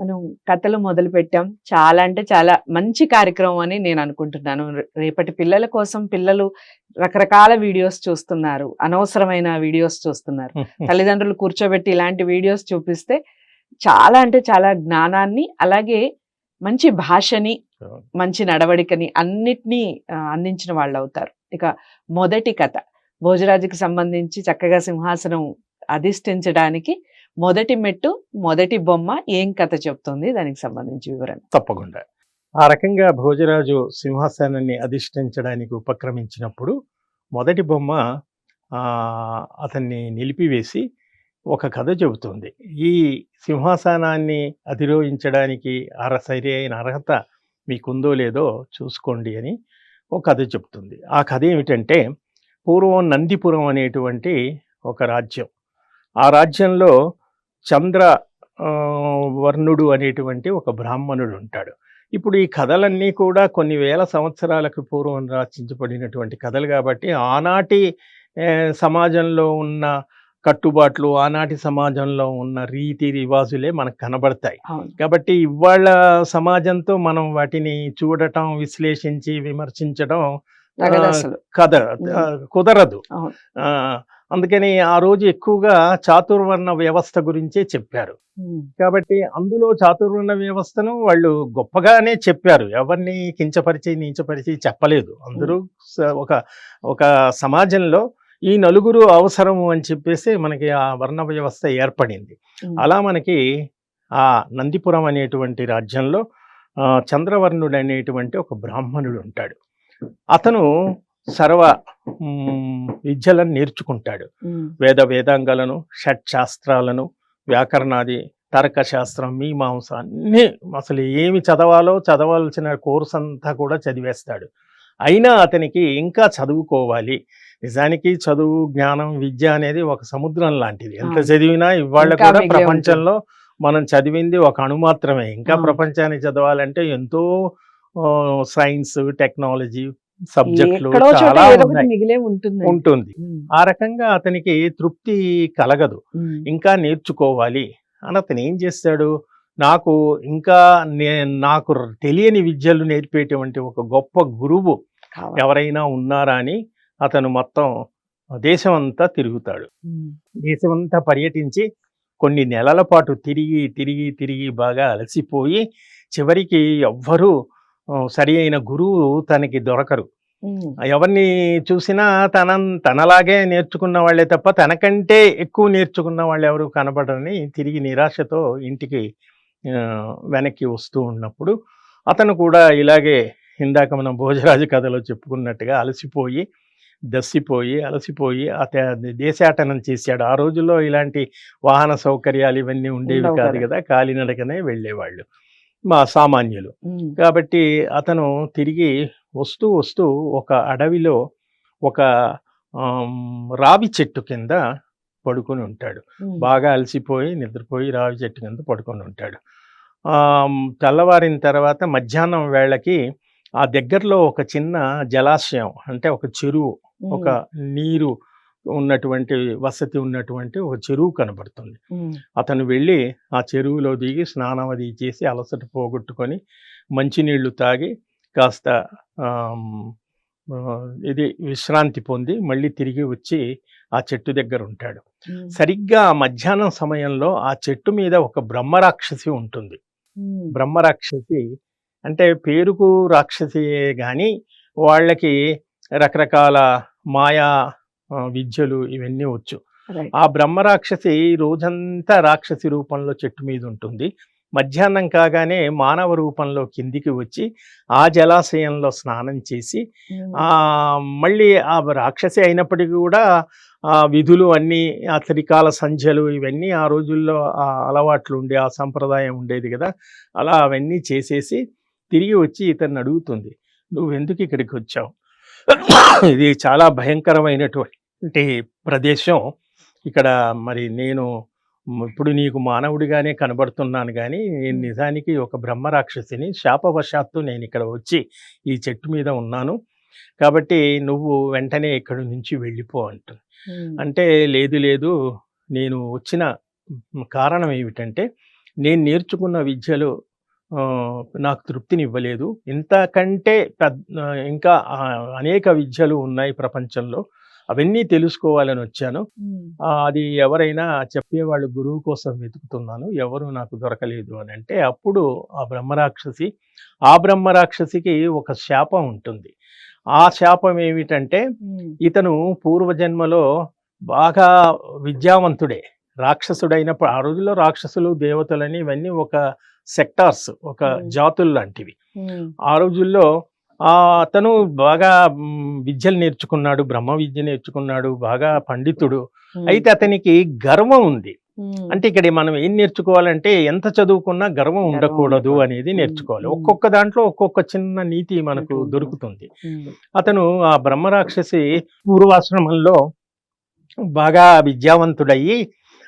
మనం కథలు మొదలుపెట్టాం. చాలా అంటే చాలా మంచి కార్యక్రమం అని నేను అనుకుంటున్నాను. రేపటి పిల్లల కోసం పిల్లలు రకరకాల వీడియోస్ చూస్తున్నారు. అనవసరమైన వీడియోస్ చూస్తున్నారు. తల్లిదండ్రులు కూర్చోబెట్టి ఇలాంటి వీడియోస్ చూపిస్తే చాలా అంటే చాలా జ్ఞానాన్ని, అలాగే మంచి భాషని, మంచి నడవడికని అన్నిటినీ అందించిన వాళ్ళవుతారు. ఇక మొదటి కథ భోజరాజుకి సంబంధించి చక్కగా సింహాసనం అధిష్ఠించడానికి మొదటి మెట్టు, మొదటి బొమ్మ ఏం కథ చెప్తుంది? దానికి సంబంధించి వివరణ. తప్పకుండా. ఆ రకంగా భోజరాజు సింహాసనాన్ని అధిష్ఠించడానికి ఉపక్రమించినప్పుడు మొదటి బొమ్మ అతన్ని నిలిపివేసి ఒక కథ చెబుతుంది. ఈ సింహాసనాన్ని అధిరోహించడానికి సరి అయిన అర్హత మీకుందో లేదో చూసుకోండి అని ఒక కథ చెప్తుంది. ఆ కథ ఏమిటంటే, పూర్వం నందిపురం అనేటువంటి ఒక రాజ్యం. ఆ రాజ్యంలో చంద్ర వర్ణుడు అనేటువంటి ఒక బ్రాహ్మణుడు ఉంటాడు. ఇప్పుడు ఈ కథలన్నీ కూడా కొన్ని వేల సంవత్సరాలకు పూర్వం రచించబడినటువంటి కథలు కాబట్టి ఆనాటి సమాజంలో ఉన్న కట్టుబాట్లు, ఆనాటి సమాజంలో ఉన్న రీతి రివాజులే మనకు కనబడతాయి. కాబట్టి ఇవాళ సమాజంతో మనం వాటిని చూడటం, విశ్లేషించి విమర్శించడం కుదరదు. అందుకని ఆ రోజు ఎక్కువగా చాతుర్వర్ణ వ్యవస్థ గురించే చెప్పారు. కాబట్టి అందులో చాతుర్వర్ణ వ్యవస్థను వాళ్ళు గొప్పగానే చెప్పారు. ఎవరిని కించపరిచి నీచపరిచి చెప్పలేదు. అందరూ ఒక సమాజంలో ఈ నలుగురు అవసరము అని చెప్పేసి మనకి ఆ వర్ణ వ్యవస్థ ఏర్పడింది. అలా మనకి ఆ నందిపురం అనేటువంటి రాజ్యంలో చంద్రవర్ణుడు అనేటువంటి ఒక బ్రాహ్మణుడు ఉంటాడు. అతను సర్వ విద్యలను నేర్చుకుంటాడు. వేదాంగాలను, షట్శాస్త్రాలను, వ్యాకరణాది, తర్కశాస్త్రం, మీమాంస అన్నీ అసలు ఏమి చదవాల్సిన కోర్స్ అంతా కూడా చదివేస్తాడు. అయినా అతనికి ఇంకా చదువుకోవాలి. నిజానికి చదువు, జ్ఞానం, విద్య అనేది ఒక సముద్రం లాంటిది. ఎంత చదివినా ఇవాళ కూడా ప్రపంచంలో మనం చదివింది ఒక అణు మాత్రమే. ఇంకా ప్రపంచాన్ని చదవాలంటే ఎంతో సైన్స్, టెక్నాలజీ సబ్జెక్టులు చాలా ఉంటుంది. ఆ రకంగా అతనికి తృప్తి కలగదు. ఇంకా నేర్చుకోవాలి అని అతను ఏం చేస్తాడు, నాకు తెలియని విద్యలు నేర్పేటువంటి ఒక గొప్ప గురువు ఎవరైనా ఉన్నారా అని అతను మొత్తం దేశం అంతా తిరుగుతాడు. దేశమంతా పర్యటించి కొన్ని నెలల పాటు తిరిగి బాగా అలసిపోయి చివరికి ఎవ్వరూ సరి అయిన గురువు తనకి దొరకరు. ఎవరిని చూసినా తనలాగే నేర్చుకున్న వాళ్ళే తప్ప తనకంటే ఎక్కువ నేర్చుకున్న వాళ్ళు ఎవరు కనబడరని తిరిగి నిరాశతో ఇంటికి వెనక్కి వస్తూ ఉన్నప్పుడు అతను కూడా ఇలాగే ఇందాక మనం భోజరాజు కథలో చెప్పుకున్నట్టుగా అలసిపోయి దేశాటనం చేశాడు. ఆ రోజుల్లో ఇలాంటి వాహన సౌకర్యాలు ఇవన్నీ ఉండేవి కాదు కదా, కాలినడకనే వెళ్ళేవాళ్ళు మా సామాన్యులు. కాబట్టి అతను తిరిగి వస్తూ ఒక అడవిలో ఒక రావి చెట్టు కింద పడుకొని ఉంటాడు. బాగా అలసిపోయి నిద్రపోయి రావి చెట్టు కింద పడుకొని ఉంటాడు. తెల్లవారిన తర్వాత మధ్యాహ్నం వేళకి ఆ దగ్గరలో ఒక చిన్న జలాశయం, అంటే ఒక చెరువు, ఒక నీరు ఉన్నటువంటి వసతి ఉన్నటువంటి ఒక చెరువు కనబడుతుంది. అతను వెళ్ళి ఆ చెరువులో దిగి స్నానం అది చేసి అలసట పోగొట్టుకొని మంచినీళ్లు తాగి కాస్త విశ్రాంతి పొంది మళ్ళీ తిరిగి వచ్చి ఆ చెట్టు దగ్గర ఉంటాడు. సరిగ్గా మధ్యాహ్నం సమయంలో ఆ చెట్టు మీద ఒక బ్రహ్మరాక్షసి ఉంటుంది. బ్రహ్మరాక్షసి అంటే పేరుకు రాక్షసియే గాని వాళ్ళకి రకరకాల మాయా విద్యలు ఇవన్నీ వచ్చు. ఆ బ్రహ్మరాక్షసి రోజంతా రాక్షసి రూపంలో చెట్టు మీద ఉంటుంది. మధ్యాహ్నం కాగానే మానవ రూపంలో కిందికి వచ్చి ఆ జలాశయంలో స్నానం చేసి మళ్ళీ ఆ రాక్షసి అయినప్పటికీ కూడా ఆ విధులు అన్నీ, ఆ త్రికాల సంధ్యలు ఇవన్నీ ఆ రోజుల్లో ఆ అలవాట్లు ఉండే, ఆ సంప్రదాయం ఉండేది కదా, అలా అవన్నీ చేసేసి తిరిగి వచ్చి ఇతన్ని అడుగుతుంది, నువ్వెందుకు ఇక్కడికి వచ్చావు? ఇది చాలా భయంకరమైనటువంటి ప్రదేశం. ఇక్కడ మరి నేను ఇప్పుడు నీకు మానవుడిగానే కనబడుతున్నాను కానీ నేను నిజానికి ఒక బ్రహ్మరాక్షసిని. శాపవశాత్తు నేను ఇక్కడ వచ్చి ఈ చెట్టు మీద ఉన్నాను. కాబట్టి నువ్వు వెంటనే ఇక్కడి నుంచి వెళ్ళిపో అంటుంది. అంటే లేదు నేను వచ్చిన కారణం ఏమిటంటే నేను నేర్చుకున్న విద్యలో నాకు తృప్తినివ్వలేదు. ఇంతకంటే ఇంకా అనేక విద్యలు ఉన్నాయి ప్రపంచంలో. అవన్నీ తెలుసుకోవాలని వచ్చాను. అది ఎవరైనా చెప్పేవాళ్ళు గురువు కోసం వెతుకుతున్నాను. ఎవరు నాకు దొరకలేదు అని అంటే, అప్పుడు ఆ బ్రహ్మరాక్షసికి ఒక శాపం ఉంటుంది. ఆ శాపం ఏమిటంటే, ఇతను పూర్వజన్మలో బాగా విద్యావంతుడే. రాక్షసుడైనప్పుడు ఆ రోజుల్లో రాక్షసులు, దేవతలని ఇవన్నీ ఒక సెక్టార్స్, ఒక జాతులు లాంటివి. ఆ రోజుల్లో అతను బాగా విద్యలు నేర్చుకున్నాడు, బ్రహ్మ విద్య నేర్చుకున్నాడు, బాగా పండితుడు. అయితే అతనికి గర్వం ఉంది. అంటే ఇక్కడ మనం ఏం నేర్చుకోవాలంటే, ఎంత చదువుకున్నా గర్వం ఉండకూడదు అనేది నేర్చుకోవాలి. ఒక్కొక్క దాంట్లో ఒక్కొక్క చిన్న నీతి మనకు దొరుకుతుంది. అతను ఆ బ్రహ్మరాక్షసి పూర్వాశ్రమంలో బాగా విద్యావంతుడయ్యి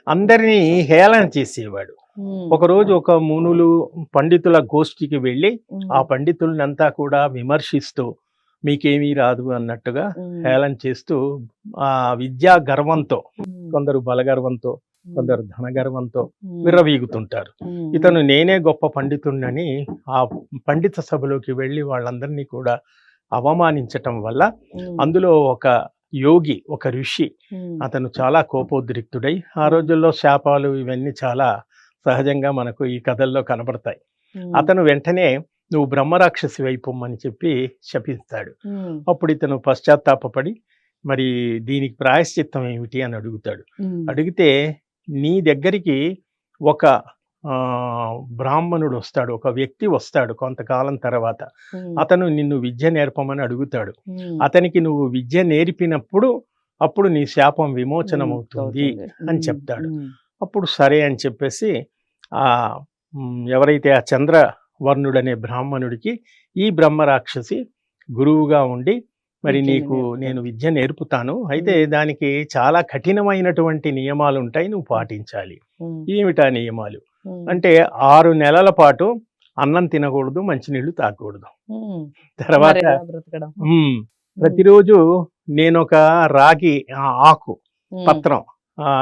అందరినీ హేళన చేసేవాడు. ఒకరోజు ఒక మునులు పండితుల గోష్ఠికి వెళ్ళి ఆ పండితులనంతా కూడా విమర్శిస్తూ మీకేమీ రాదు అన్నట్టుగా హేళన చేస్తూ ఆ విద్యా గర్వంతో, కొందరు బలగర్వంతో, కొందరు ధనగర్వంతో విర్రవీగుతుంటారు. ఇతను నేనే గొప్ప పండితుడినని ఆ పండిత సభలోకి వెళ్ళి వాళ్ళందరినీ కూడా అవమానించటం వల్ల అందులో ఒక యోగి, ఒక ఋషి, అతను చాలా కోపోద్రిక్తుడై, ఆ రోజుల్లో శాపాలు ఇవన్నీ చాలా సహజంగా మనకు ఈ కథల్లో కనబడతాయి. అతను వెంటనే నువ్వు బ్రహ్మరాక్షసి వైపొమ్మని చెప్పి శపిస్తాడు. అప్పుడు ఇతను పశ్చాత్తాపపడి మరి దీనికి ప్రాయశ్చిత్తం ఏమిటి అని అడుగుతాడు. అడిగితే నీ దగ్గరికి ఒక బ్రాహ్మణుడు వస్తాడు, ఒక వ్యక్తి వస్తాడు కొంతకాలం తర్వాత. అతను నిన్ను విద్య నేర్పమని అడుగుతాడు. అతనికి నువ్వు విద్య నేర్పినప్పుడు అప్పుడు నీ శాపం విమోచనం అవుతుంది అని చెప్తాడు. అప్పుడు సరే అని చెప్పేసి ఎవరైతే ఆ చంద్రవర్ణుడనే బ్రాహ్మణుడికి ఈ బ్రహ్మరాక్షసి గురువుగా ఉండి మరి నీకు నేను విద్య నేర్పుతాను, అయితే దానికి చాలా కఠినమైనటువంటి నియమాలు ఉంటాయి, నువ్వు పాటించాలి. ఏమిటా నియమాలు అంటే 6 నెలల పాటు అన్నం తినకూడదు, మంచినీళ్లు తాగకూడదు. తర్వాత ప్రతిరోజు నేను ఒక రాగి ఆకు పత్రం,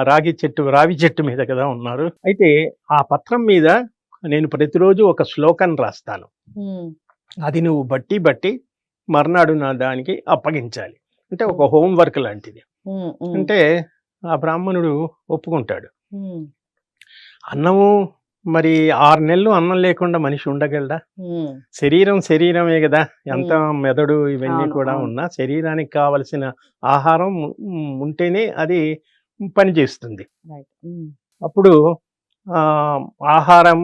రావి చెట్టు మీద కదా ఉన్నారు, అయితే ఆ పత్రం మీద నేను ప్రతిరోజు ఒక శ్లోకం రాస్తాను. అది నువ్వు బట్టి మర్నాడు నా దానికి అప్పగించాలి. అంటే ఒక హోంవర్క్ లాంటిది. అంటే ఆ బ్రాహ్మణుడు ఒప్పుకుంటాడు. అన్నము మరి 6 నెలలు అన్నం లేకుండా మనిషి ఉండగలడా? శరీరమే కదా, ఎంత మెదడు ఇవన్నీ కూడా ఉన్నా శరీరానికి కావలసిన ఆహారం ఉంటేనే అది పనిచేస్తుంది. అప్పుడు ఆహారం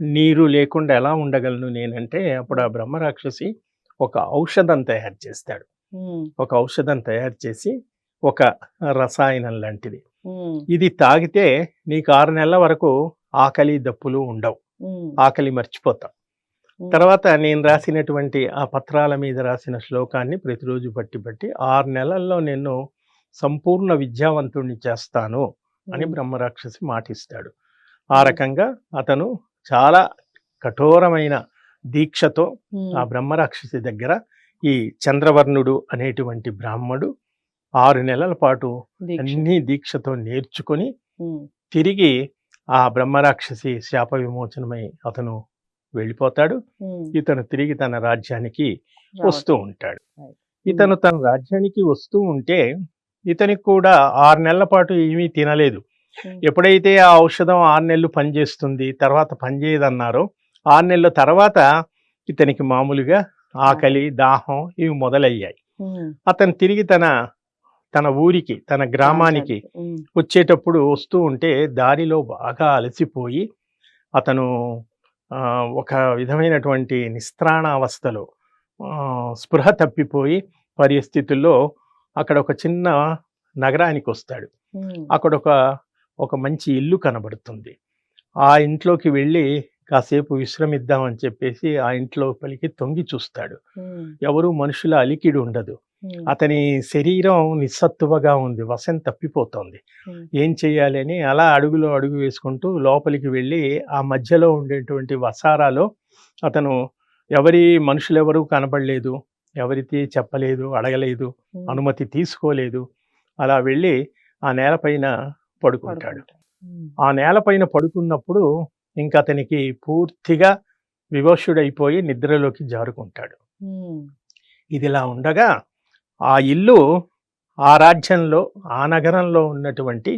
నీరు లేకుండా ఎలా ఉండగలను నేనంటే, అప్పుడు ఆ బ్రహ్మరాక్షసి ఒక ఔషధం తయారు చేస్తాడు. ఒక ఔషధం తయారు చేసి ఒక రసాయనం లాంటిది, ఇది తాగితే నీకు 6 నెలల వరకు ఆకలి దప్పులు ఉండవు, ఆకలి మర్చిపోతావు. తర్వాత నేను రాసినటువంటి ఆ పత్రాల మీద రాసిన శ్లోకాన్ని ప్రతిరోజు బట్టి 6 నెలల్లో నేను సంపూర్ణ విద్యావంతుణ్ణి చేస్తాను అని బ్రహ్మరాక్షసి మాటిస్తాడు. ఆ రకంగా అతను చాలా కఠోరమైన దీక్షతో ఆ బ్రహ్మరాక్షసి దగ్గర ఈ చంద్రవర్ణుడు అనేటువంటి బ్రాహ్మడు 6 నెలల పాటు అన్ని దీక్షతో నేర్చుకొని తిరిగి ఆ బ్రహ్మరాక్షసి శాప విమోచనమై అతను వెళ్ళిపోతాడు. ఇతను తిరిగి తన రాజ్యానికి వస్తూ ఉంటాడు. ఇతను తన రాజ్యానికి వస్తూ ఉంటే ఇతనికి కూడా 6 నెలల పాటు ఏమీ తినలేదు. ఎప్పుడైతే ఆ ఔషధం 6 నెలలు పనిచేస్తుంది, తర్వాత పనిచేయదన్నారో 6 నెలల తర్వాత ఇతనికి మామూలుగా ఆకలి, దాహం ఇవి మొదలయ్యాయి. అతను తిరిగి తన ఊరికి, తన గ్రామానికి వచ్చేటప్పుడు వస్తూ ఉంటే దారిలో బాగా అలసిపోయి అతను ఒక విధమైనటువంటి నిస్త్రాణావస్థలో, స్పృహ తప్పిపోయి పరిస్థితుల్లో అక్కడ ఒక చిన్న నగరానికి వస్తాడు. అక్కడ ఒక మంచి ఇల్లు కనబడుతుంది. ఆ ఇంట్లోకి వెళ్ళి కాసేపు విశ్రమిద్దామని చెప్పేసి ఆ ఇంట్లో పలికి తొంగి చూస్తాడు. ఎవరు మనుషుల అలికిడి ఉండదు. అతని శరీరం నిస్సత్తువగా ఉంది, వశం తప్పిపోతోంది. ఏం చెయ్యాలి అని అలా అడుగులో అడుగు వేసుకుంటూ లోపలికి వెళ్ళి ఆ మధ్యలో ఉండేటువంటి వసారాలో అతను మనుషులెవరూ కనబడలేదు, ఎవరికి చెప్పలేదు, అడగలేదు, అనుమతి తీసుకోలేదు. అలా వెళ్ళి ఆ నేలపైన పడుకుంటాడు. ఆ నేలపైన పడుకున్నప్పుడు ఇంకా అతనికి పూర్తిగా వివశుడైపోయి నిద్రలోకి జారుకుంటాడు. ఇదిలా ఉండగా ఆ ఇల్లు ఆ రాజ్యంలో ఆ నగరంలో ఉన్నటువంటి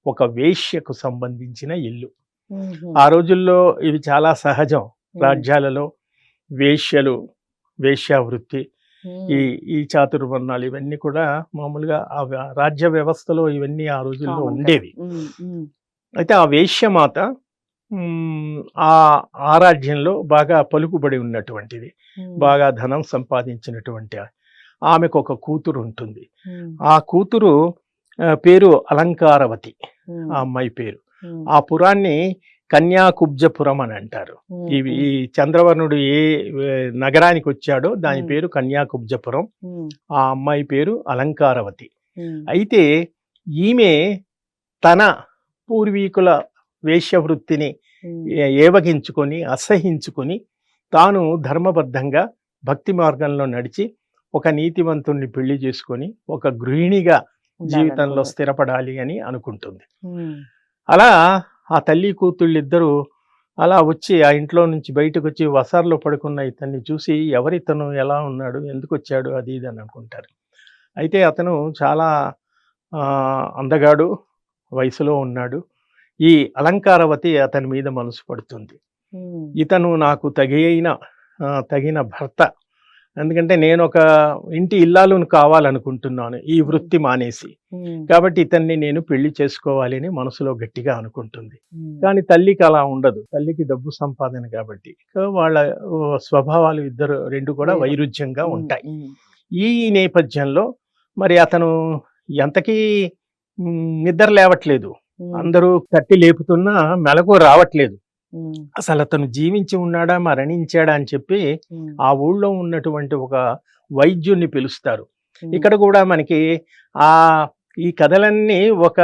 ఒక వేశ్యకు సంబంధించిన ఇల్లు. ఆ రోజుల్లో ఇవి చాలా సహజం. రాజ్యాలలో వేశ్యలు, వేశ్యావృత్తి, ఈ ఈ చాతుర్వర్ణాలు ఇవన్నీ కూడా మామూలుగా ఆ రాజ్య వ్యవస్థలో ఇవన్నీ ఆ రోజుల్లో ఉండేవి. అయితే ఆ వేశ్యమాత ఆ ఆ రాజ్యంలో బాగా పలుకుబడి ఉన్నటువంటిది, బాగా ధనం సంపాదించినటువంటి ఆమెకు ఒక కూతురు ఉంటుంది. ఆ కూతురు పేరు అలంకారవతి, ఆ అమ్మాయి పేరు. ఆ పురాన్ని కన్యాకుబ్జపురం అని అంటారు. ఈ చంద్రవర్ణుడు ఏ నగరానికి వచ్చాడో దాని పేరు కన్యాకుబ్జపురం. ఆ అమ్మాయి పేరు అలంకారవతి. అయితే ఈమె తన పూర్వీకుల వేశ్యవృత్తిని ఏవగించుకొని అసహించుకొని తాను ధర్మబద్ధంగా భక్తి మార్గంలో నడిచి ఒక నీతివంతుణ్ణి పెళ్లి చేసుకొని ఒక గృహిణిగా జీవితంలో స్థిరపడాలి అని అనుకుంటుంది. అలా ఆ తల్లి కూతుళ్ళిద్దరూ అలా వచ్చి ఆ ఇంట్లో నుంచి బయటకు వచ్చి వసార్లో పడుకున్న ఇతన్ని చూసి ఎవరితను, ఎలా ఉన్నాడు, ఎందుకు వచ్చాడు, అది ఇది అని అనుకుంటారు. అయితే అతను చాలా అందగాడు, వయసులో ఉన్నాడు. ఈ అలంకారవతి అతని మీద మనసు పడుతుంది. ఇతను నాకు తగిన భర్త, ఎందుకంటే నేను ఒక ఇంటి ఇల్లాలును కావాలనుకుంటున్నాను ఈ వృత్తి మానేసి, కాబట్టి ఇతన్ని నేను పెళ్లి చేసుకోవాలి అని మనసులో గట్టిగా అనుకుంటుంది. కానీ తల్లికి అలా ఉండదు. తల్లికి డబ్బు సంపాదన కాబట్టి వాళ్ళ స్వభావాలు రెండు కూడా వైరుధ్యంగా ఉంటాయి. ఈ నేపథ్యంలో మరి అతను ఎంతకీ నిద్ర లేవట్లేదు. అందరూ తట్టి లేపుతున్నా మెలకు రావట్లేదు. అసలు అతను జీవించి ఉన్నాడా మరణించాడా అని చెప్పి ఆ ఊళ్ళో ఉన్నటువంటి ఒక వైద్యుణ్ణి పిలుస్తారు. ఇక్కడ కూడా మనకి ఈ కథలన్నీ ఒక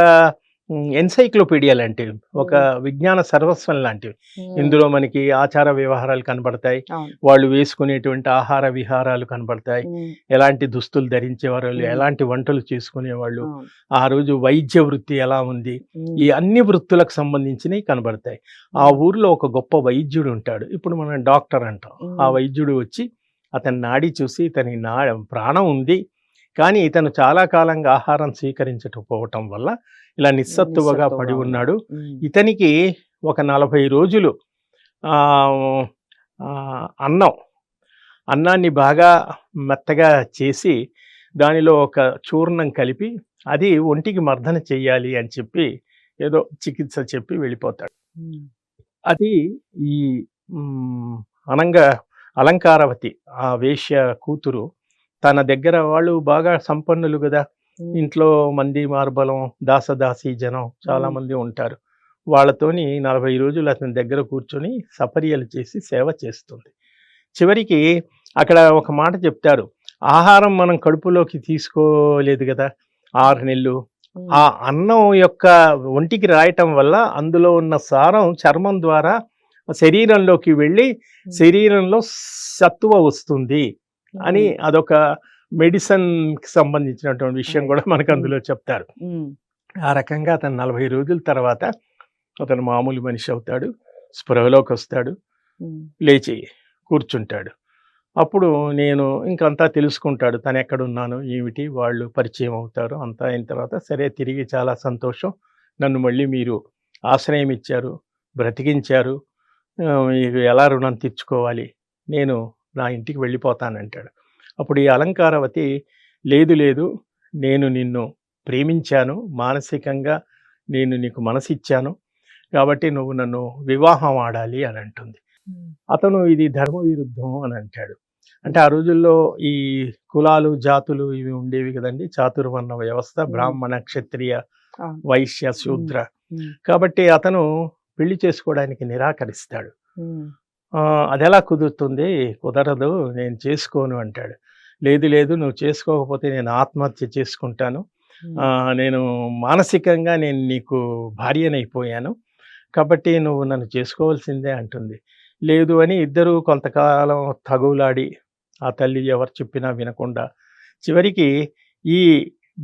ఎన్సైక్లోపీడియా లాంటివి, ఒక విజ్ఞాన సర్వస్వం లాంటివి. ఇందులో మనకి ఆచార వ్యవహారాలు కనబడతాయి, వాళ్ళు వేసుకునేటువంటి ఆహార విహారాలు కనబడతాయి, ఎలాంటి దుస్తులు ధరించేవారు, ఎలాంటి వంటలు చేసుకునేవాళ్ళు, ఆ రోజు వైద్య వృత్తి ఎలా ఉంది, ఈ అన్ని వృత్తులకు సంబంధించినవి కనబడతాయి. ఆ ఊర్లో ఒక గొప్ప వైద్యుడు ఉంటాడు, ఇప్పుడు మనం డాక్టర్ అంటాం. ఆ వైద్యుడు వచ్చి అతని నాడి చూసి, ఇతని ప్రాణం ఉంది కానీ ఇతను చాలా కాలంగా ఆహారం స్వీకరించకపోవటం వల్ల ఇలా నిస్సత్తువగా పడి ఉన్నాడు. ఇతనికి ఒక 40 రోజులు అన్నాన్ని బాగా మెత్తగా చేసి దానిలో ఒక చూర్ణం కలిపి అది ఒంటికి మర్దన చెయ్యాలి అని చెప్పి ఏదో చికిత్స చెప్పి వెళ్ళిపోతాడు. అది ఈ అలంకారవతి ఆ వేశ్య కూతురు తన దగ్గర, వాళ్ళు బాగా సంపన్నులు కదా, ఇంట్లో మంది మార్బలం, దాసదాసి జనం చాలా మంది ఉంటారు. వాళ్ళతోని 40 రోజులు అతని దగ్గర కూర్చొని సపర్యలు చేసి సేవ చేస్తుంది. చివరికి అక్కడ ఒక మాట చెప్తారు, ఆహారం మనం కడుపులోకి తీసుకోలేదు కదా 6 నెలలు, ఆ అన్నం యొక్క ఒంటికి రాయటం వల్ల అందులో ఉన్న సారం చర్మం ద్వారా శరీరంలోకి వెళ్ళి శరీరంలో సత్తువ వస్తుంది అని అదొక మెడిసిన్ కి సంబంధించినటువంటి విషయం కూడా మనకు అందులో చెప్తారు. ఆ రకంగా అతను 40 రోజుల తర్వాత అతను మామూలు మనిషి అవుతాడు, స్పృహలోకి వస్తాడు, లేచి కూర్చుంటాడు. అప్పుడు నేను ఇంకంతా తెలుసుకుంటాడు, తను ఎక్కడున్నాను ఏమిటి, వాళ్ళు పరిచయం అవుతారు. అంతా అయిన తర్వాత సరే తిరిగి చాలా సంతోషం, నన్ను మళ్ళీ మీరు ఆశ్రయం ఇచ్చారు, బ్రతికించారు, మీకు ఎలా రుణం తీర్చుకోవాలి, నేను నా ఇంటికి వెళ్ళిపోతానంటాడు. అప్పుడు ఈ అలంకారవతి లేదు, నేను నిన్ను ప్రేమించాను, మానసికంగా నేను నీకు మనసిచ్చాను, కాబట్టి నువ్వు నన్ను వివాహం ఆడాలి అని అంటుంది. అతను ఇది ధర్మ విరుద్ధం అని అంటాడు. అంటే ఆ రోజుల్లో ఈ కులాలు జాతులు ఇవి ఉండేవి కదండి, చాతుర్వర్ణ వ్యవస్థ, బ్రాహ్మణ క్షత్రియ వైశ్య శూద్ర. కాబట్టి అతను పెళ్లి చేసుకోవడానికి నిరాకరిస్తాడు. అది ఎలా కుదురుతుంది, కుదరదు, నేను చేసుకోను అంటాడు. లేదు నువ్వు చేసుకోకపోతే నేను ఆత్మహత్య చేసుకుంటాను, నేను మానసికంగా నేను నీకు భార్యనైపోయాను, కాబట్టి నువ్వు నన్ను చేసుకోవాల్సిందే అంటుంది. లేదు అని ఇద్దరు కొంతకాలం తగులాడి ఆ తల్లి ఎవరు చెప్పినా వినకుండా చివరికి ఈ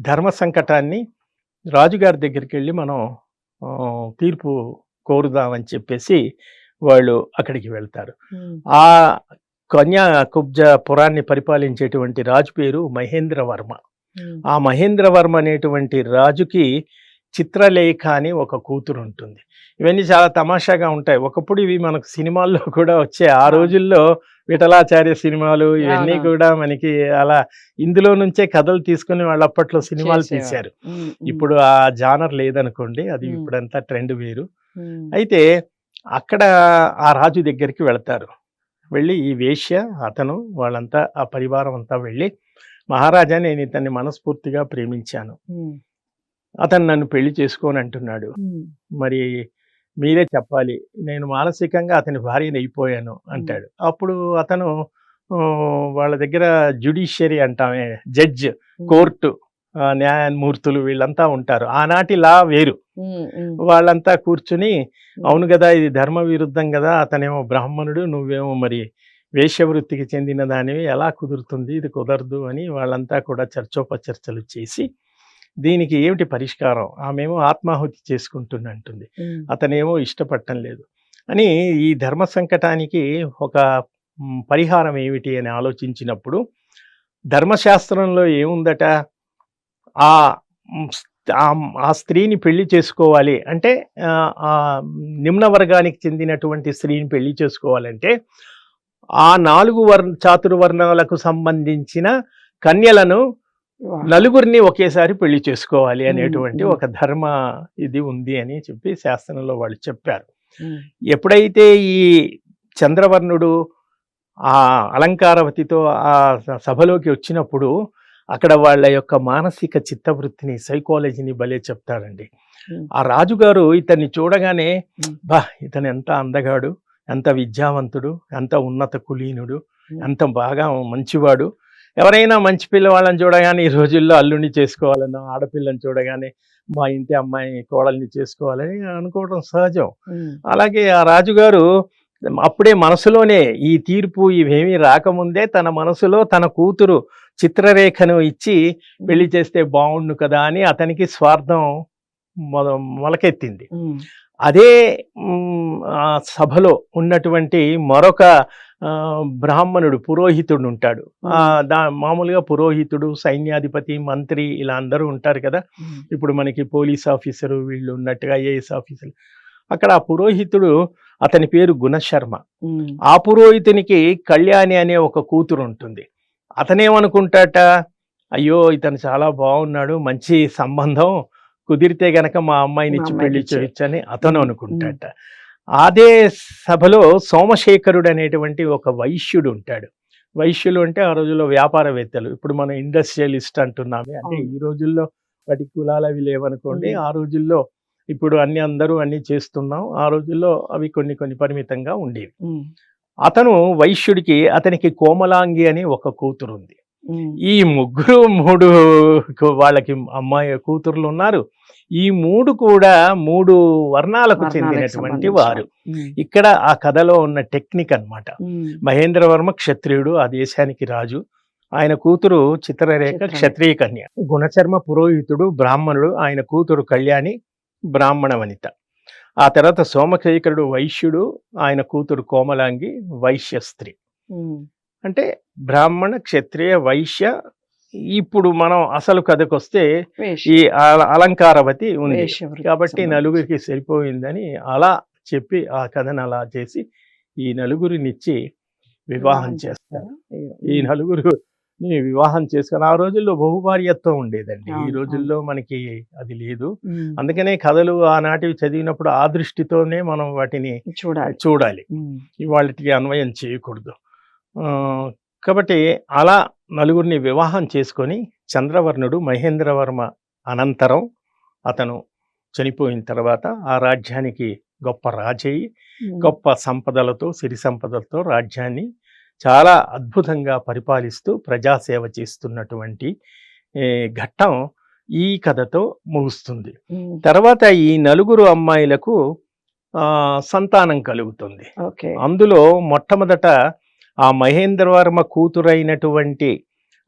ధర్మ సంకటాన్ని రాజుగారి దగ్గరికి వెళ్ళి మనం తీర్పు కోరుదామని చెప్పేసి వాళ్ళు అక్కడికి వెళ్తారు. ఉమ్, ఆ కన్యా కుబ్జ పురాన్ని పరిపాలించేటువంటి రాజు పేరు మహేంద్రవర్మ. ఉమ్, ఆ మహేంద్రవర్మ అనేటువంటి రాజుకి చిత్రలేఖ అని ఒక కూతురు ఉంటుంది. ఇవన్నీ చాలా తమాషాగా ఉంటాయి. ఒకప్పుడు ఇవి మనకు సినిమాల్లో కూడా వచ్చాయి. ఆ రోజుల్లో విఠలాచార్య సినిమాలు ఇవన్నీ అవునవును. కూడా మనకి అలా ఇందులో నుంచే కథలు తీసుకుని వాళ్ళు అప్పట్లో సినిమాలు చేసేవారు. తీశారు. ఉమ్, ఉమ్, ఇప్పుడు ఆ జానర్ లేదనుకోండి, అది ఉమ్, ఇప్పుడంతా ట్రెండ్ వేరు. ఉమ్, అయితే అక్కడ ఆ రాజు దగ్గరికి వెళ్తారు. వెళ్ళి ఈ వేశ్య అతను వాళ్ళంతా ఆ పరివారం అంతా వెళ్ళి, మహారాజా నేను ఇతన్ని మనస్ఫూర్తిగా ప్రేమించాను, ఉమ్, అతను నన్ను పెళ్లి చేసుకోని అంటున్నాడు, ఉమ్, మరి మీరే చెప్పాలి, నేను మానసికంగా అతని భార్యని అయిపోయాను అంటాడు. అప్పుడు అతను వాళ్ళ దగ్గర జ్యుడిషియరీ అంటామే, జడ్జ్, ఉమ్, కోర్టు, న్యాయమూర్తులు వీళ్ళంతా ఉంటారు. ఆనాటి లా వేరు. ఉమ్, ఉమ్, వాళ్ళంతా కూర్చుని అవును కదా ఇది ధర్మ విరుద్ధం కదా, అతనేమో బ్రాహ్మణుడు నువ్వేమో మరి వేశ్యవృత్తికి చెందిన దానివి, ఎలా కుదురుతుంది, ఇది కుదరదు అని వాళ్ళంతా కూడా చర్చోపచర్చలు చేసి దీనికి ఏమిటి పరిష్కారం, ఆమెమో ఆత్మాహుతి చేసుకుంటుందంటుంది, ఉమ్, అతనేమో ఇష్టపడటం లేదు అని, ఈ ధర్మ సంకటానికి ఒక పరిహారం ఏమిటి అని ఆలోచించినప్పుడు ధర్మశాస్త్రంలో ఏముందట, ఆ మ్, ఆ స్త్రీని పెళ్లి చేసుకోవాలి అంటే ఆ నిమ్న వర్గానికి చెందినటువంటి స్త్రీని పెళ్లి చేసుకోవాలంటే ఆ 4 చాతుర్వర్ణాలకు సంబంధించిన కన్యలను వివాహం. నలుగురిని ఒకేసారి పెళ్లి చేసుకోవాలి అనేటువంటి ఉమ్, ఒక ధర్మ ఇది ఉంది అని చెప్పి శాస్త్రంలో వాళ్ళు చెప్పారు. ఉమ్, ఎప్పుడైతే ఈ చంద్రవర్ణుడు ఆ అలంకారవతితో ఆ సభలోకి వచ్చినప్పుడు అక్కడ వాళ్ళ యొక్క మానసిక చిత్తవృత్తిని, సైకాలజీని భలే చెప్తారండి. ఉమ్, ఆ రాజుగారు ఇతన్ని చూడగానే ఉమ్, బా ఇతను ఎంత అందగాడు, ఎంత విద్యావంతుడు, ఎంత ఉన్నత కులీనుడు, ఎంత బాగా మంచివాడు, ఎవరైనా మంచి పిల్లవాళ్ళని చూడగానే ఈ రోజుల్లో అల్లుని చేసుకోవాలన్నా, ఆడపిల్లని చూడగానే మా ఇంటి అమ్మాయి కోడల్ని చేసుకోవాలని అనుకోవడం సహజం. ఉమ్, అలాగే ఆ రాజుగారు అప్పుడే మనసులోనే ఈ తీర్పు ఇవేమీ రాకముందే తన మనసులో తన కూతురు చిత్రరేఖను ఇచ్చి పెళ్లి చేస్తే బాగుండు కదా అని అతనికి స్వార్థం మొలకెత్తింది. ఉమ్, అదే ఆ సభలో ఉన్నటువంటి మరొక బ్రాహ్మణుడు, పురోహితుడు ఉంటాడు. మామూలుగా పురోహితుడు, సైన్యాధిపతి, మంత్రి ఇలా అందరూ ఉంటారు కదా. ఉమ్, ఇప్పుడు మనకి పోలీస్ ఆఫీసరు వీళ్ళు ఉన్నట్టుగా ఐఏఎస్ ఆఫీసర్. అక్కడ ఆ పురోహితుడు, అతని పేరు గుణశర్మ. ఉమ్, ఆ పురోహితునికి కళ్యాణి అనే ఒక కూతురు ఉంటుంది. అతనేమనుకుంటాట, అయ్యో ఇతను చాలా బాగున్నాడు, మంచి సంబంధం కుదిరితే గనక మా అమ్మాయినిచ్చి పెళ్లి చేయొచ్చని అతను అనుకుంటాట. అదే సభలో సోమశేఖరుడు అనేటువంటి ఒక వైశ్యుడు ఉంటాడు. వైశ్యులు అంటే ఆ రోజుల్లో వ్యాపారవేత్తలు, ఇప్పుడు మనం ఇండస్ట్రియలిస్ట్ అంటున్నామే, అంటే ఈ రోజుల్లో వాటి కులాలు అవి లేవనుకోండి, ఆ రోజుల్లో ఇప్పుడు అందరూ అన్ని చేస్తున్నాం, ఆ రోజుల్లో అవి కొన్ని పరిమితంగా ఉండేవి. అతను వైశ్యుడికి, అతనికి కోమలాంగి అని ఒక కూతురు ఉంది. ఈ ముగ్గురు 3 వాళ్ళకి అమ్మాయి కూతుర్లు ఉన్నారు. ఈ 3 కూడా 3 వర్ణాలకు చెందినటువంటి వారు. ఇక్కడ ఆ కథలో ఉన్న టెక్నిక్ అన్నమాట. మహేంద్రవర్మ క్షత్రియుడు, ఆ దేశానికి రాజు. ఆయన కూతురు చిత్రరేఖ క్షత్రియ కన్య. గుణశర్మ పురోహితుడు, బ్రాహ్మణుడు, ఆయన కూతురు కళ్యాణి బ్రాహ్మణ వనిత. ఆ తర్వాత సోమశేఖరుడు వైశ్యుడు, ఆయన కూతురు కోమలాంగి వైశ్య స్త్రీ. అంటే బ్రాహ్మణ, క్షత్రియ, వైశ్య. ఇప్పుడు మనం అసలు కథకొస్తే ఈ అలంకారవతి ఉంది కాబట్టి నలుగురికి సరిపోయిందని అలా చెప్పి ఆ కథను అలా చేసి ఈ నలుగురినిచ్చి వివాహం చేస్తారు. ఈ నలుగురిని వివాహం చేసుకుని, ఆ రోజుల్లో బహుభార్యత్వం ఉండేదండి, ఈ రోజుల్లో మనకి అది లేదు. అందుకనే కథలు ఆనాటివి చదివినప్పుడు ఆ దృష్టితోనే మనం వాటిని చూడాలి, ఇవాళకి అన్వయం చేయకూడదు. కాబట్టి అలా నలుగురిని వివాహం చేసుకొని చంద్రవర్ణుడు మహేంద్రవర్మ అనంతరం అతను చనిపోయిన తర్వాత ఆ రాజ్యానికి గొప్ప రాజయ్యి, గొప్ప సంపదలతో, సిరి సంపదలతో రాజ్యాన్ని చాలా అద్భుతంగా పరిపాలిస్తూ ప్రజాసేవ చేస్తున్నటువంటి ఘట్టం ఈ కథతో ముగుస్తుంది. తర్వాత ఈ నలుగురు అమ్మాయిలకు సంతానం కలుగుతుంది. అందులో మొట్టమొదట ఆ మహేంద్రవర్మ కూతురైనటువంటి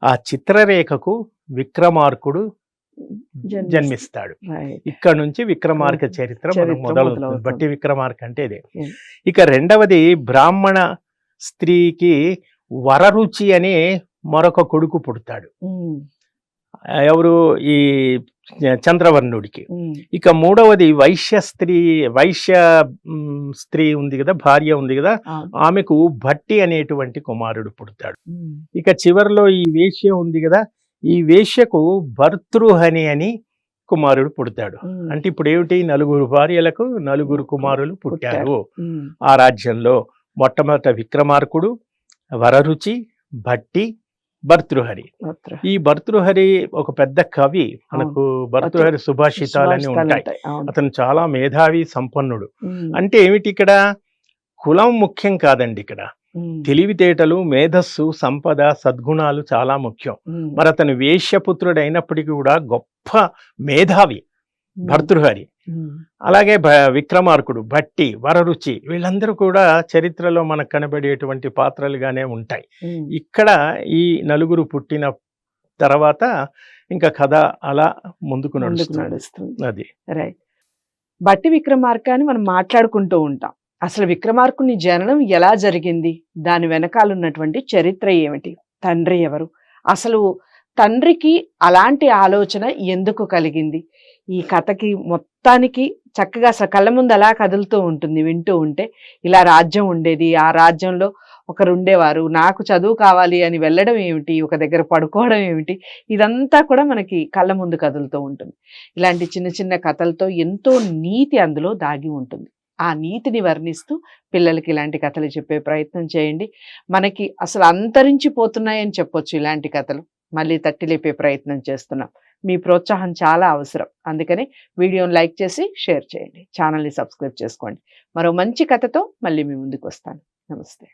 ఆ చిత్రరేఖకు విక్రమార్కుడు జన్మిస్తాడు. Right. ఇక్కడ నుంచి విక్రమార్క చరిత్ర మనం చరిత్ర మొదలవుతుంది. మొదలవుతుంది. బట్టి విక్రమార్క అంటే ఇదే. Yeah. ఇక రెండవది బ్రాహ్మణ స్త్రీకి వరరుచి అనే మరొక కొడుకు పుడతాడు. Mm. ఎవరు? ఈ చంద్రవర్ణుడికి. Mm. ఇక మూడవది వైశ్య స్త్రీ ఉంది కదా, భార్య ఉంది కదా, అవును. ఆమెకు భట్టి అనేటువంటి కుమారుడు పుడతాడు. Mm. ఇక చివరిలో ఈ వేశ్య ఉంది కదా, ఈ వేశ్యకు భర్తృహని అని కుమారుడు పుడతాడు. Mm. అంటే ఇప్పుడు ఏమిటి? 4 భార్యలకు 4 కుమారులు పుట్టారు. Mm. ఆ రాజ్యంలో మొట్టమొదట విక్రమార్కుడు, వరరుచి, భట్టి, భర్తృహరి. మాత్రం. ఈ భర్తృహరి ఒక పెద్ద కవి. మనకు భర్తృహరి సుభాషితాలని ఉంటాయి. అవును. అతను చాలా మేధావి, సంపన్నుడు. Mm. అంటే ఏమిటి ఇక్కడ? కులం ముఖ్యం కాదండి. ఇక్కడ Mm. తెలివితేటలు, మేధస్సు, సంపద, సద్గుణాలు చాలా ముఖ్యం. Mm. మరి అతను వేశ్యపుత్రుడు అయినప్పటికీ కూడా గొప్ప మేధావి భర్తృహరి. Mm. అలాగే విక్రమార్కుడు, భట్టి, వరరుచి వీళ్ళందరూ కూడా చరిత్రలో మనకు కనబడేటువంటి పాత్రలుగానే ఉంటాయి. Mm. ఇక్కడ ఈ 4 పుట్టిన తర్వాత ఇంకా కథ అలా ముందుకు ముందుకు నడుస్తుంది. నడుస్తుంది. అది రైట్. బట్టి విక్రమార్క అని మనం మాట్లాడుకుంటూ ఉంటాం. అసలు విక్రమార్కుని జననం ఎలా జరిగింది? దాని వెనకాల ఉన్నటువంటి చరిత్ర ఏమిటి? తండ్రి ఎవరు? అసలు తండ్రికి అలాంటి ఆలోచన ఎందుకు కలిగింది? ఈ కథకి మొత్తానికి చక్కగా కళ్ళ ముందు అలా కదులుతూ ఉంటుంది వింటూ ఉంటే. ఇలా రాజ్యం ఉండేది, ఆ రాజ్యంలో ఒకరు ఉండేవారు, నాకు చదువు కావాలి అని వెళ్ళడం ఏమిటి, ఒక దగ్గర పడుకోవడం ఏమిటి, ఇదంతా కూడా మనకి కళ్ళ ముందు కదులుతూ ఉంటుంది. ఇలాంటి చిన్న చిన్న కథలతో ఎంతో నీతి అందులో దాగి ఉంటుంది. ఆ నీతిని వర్ణిస్తూ పిల్లలకి ఇలాంటి కథలు చెప్పే ప్రయత్నం చేయండి. మనకి అసలు అంతరించిపోతున్నాయని చెప్పొచ్చు ఇలాంటి కథలు. మళ్ళీ తట్టి లేపే ప్రయత్నం చేస్తున్నాం. మీ ప్రోత్సాహం చాలా అవసరం. అందుకని వీడియోని లైక్ చేసి షేర్ చేయండి. ఛానల్ని సబ్స్క్రైబ్ చేసుకోండి. మరో మంచి కథతో మళ్ళీ మీ ముందుకు వస్తాను. నమస్తే.